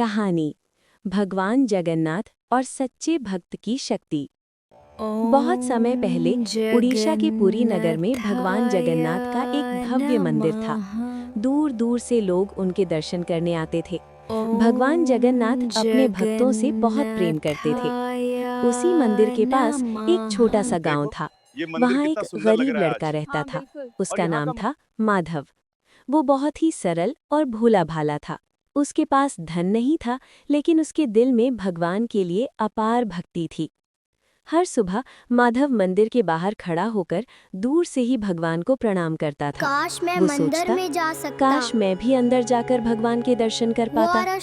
कहानी भगवान जगन्नाथ और सच्चे भक्त की शक्ति। बहुत समय पहले उड़ीसा के पुरी नगर में भगवान जगन्नाथ का एक भव्य मंदिर था। दूर दूर से लोग उनके दर्शन करने आते थे। भगवान जगन्नाथ अपने भक्तों से बहुत प्रेम करते थे। उसी मंदिर के पास एक छोटा सा गांव था। वहाँ एक गरीब लड़का रहता था। उसका नाम था माधव। वो बहुत ही सरल और भोला भाला था। उसके पास धन नहीं था, लेकिन उसके दिल में भगवान के लिए अपार भक्ति थी। हर सुबह माधव मंदिर के बाहर खड़ा होकर दूर से ही भगवान को प्रणाम करता था। काश मैं वो मंदिर सोचता, में जा सकता। काश मैं भी अंदर जाकर भगवान के दर्शन कर पाता।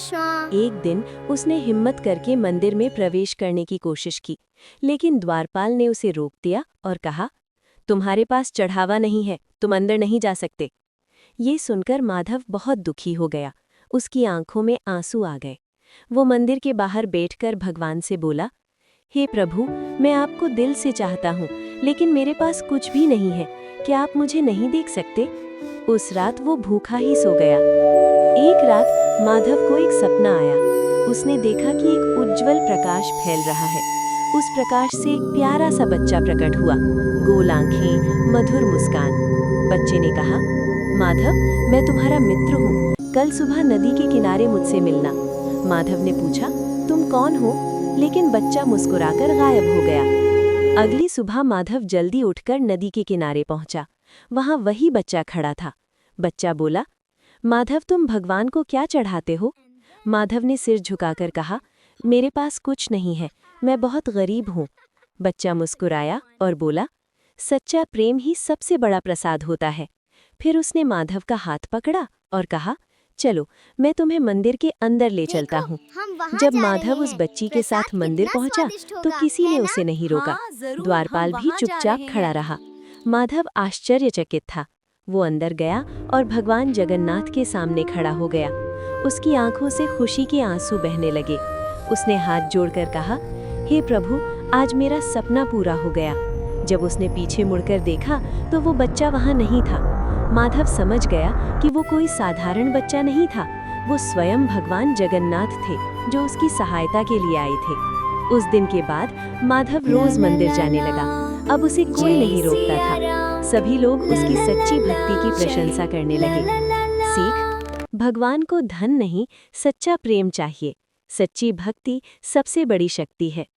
एक दिन उसने हिम्मत करके मंदिर में प्रवेश करने की कोशिश की, लेकिन द्वारपाल ने उसे रोक दिया और कहा, तुम्हारे पास चढ़ावा नहीं है, तुम अंदर नहीं जा सकते। ये सुनकर माधव बहुत दुखी हो गया। उसकी आंखों में आंसू आ गए। वो मंदिर के बाहर बैठकर भगवान से बोला, हे प्रभु, मैं आपको दिल से चाहता हूँ, लेकिन मेरे पास कुछ भी नहीं है। क्या आप मुझे नहीं देख सकते? उस रात वो भूखा ही सो गया। एक रात माधव को एक सपना आया। उसने देखा कि एक उज्जवल प्रकाश फैल रहा है। उस प्रकाश से एक प्यारा सा बच्चा प्रकट हुआ, गोल आंखें, मधुर मुस्कान। बच्चे ने कहा, माधव, मैं तुम्हारा मित्र हूँ, कल सुबह नदी के किनारे मुझसे मिलना। माधव ने पूछा, तुम कौन हो? लेकिन बच्चा मुस्कुराकर गायब हो गया। अगली सुबह माधव जल्दी उठकर नदी के किनारे पहुंचा। वहां वही बच्चा खड़ा था। बच्चा बोला, माधव, तुम भगवान को क्या चढ़ाते हो? माधव ने सिर झुकाकर कहा, मेरे पास कुछ नहीं है, मैं बहुत गरीब हूँ। बच्चा मुस्कुराया और बोला, सच्चा प्रेम ही सबसे बड़ा प्रसाद होता है। फिर उसने माधव का हाथ पकड़ा और कहा, चलो, मैं तुम्हें मंदिर के अंदर ले चलता हूँ। जब माधव उस बच्ची के साथ मंदिर पहुंचा, तो किसी ने उसे नहीं रोका। द्वारपाल भी चुपचाप खड़ा रहा। माधव आश्चर्यचकित था। वो अंदर गया और भगवान जगन्नाथ के सामने खड़ा हो गया। उसकी आंखों से खुशी के आंसू बहने लगे। उसने हाथ जोड़कर कहा, हे प्रभु, आज मेरा सपना पूरा हो गया। जब उसने पीछे मुड़कर देखा, तो वो बच्चा वहां नहीं था। माधव समझ गया कि वो कोई साधारण बच्चा नहीं था। वो स्वयं भगवान जगन्नाथ थे, जो उसकी सहायता के लिए आए थे। उस दिन के बाद माधव रोज मंदिर जाने लगा। अब उसे कोई नहीं रोकता था। सभी लोग उसकी सच्ची भक्ति की प्रशंसा करने लगे। सीख: भगवान को धन नहीं, सच्चा प्रेम चाहिए। सच्ची भक्ति सबसे बड़ी शक्ति है।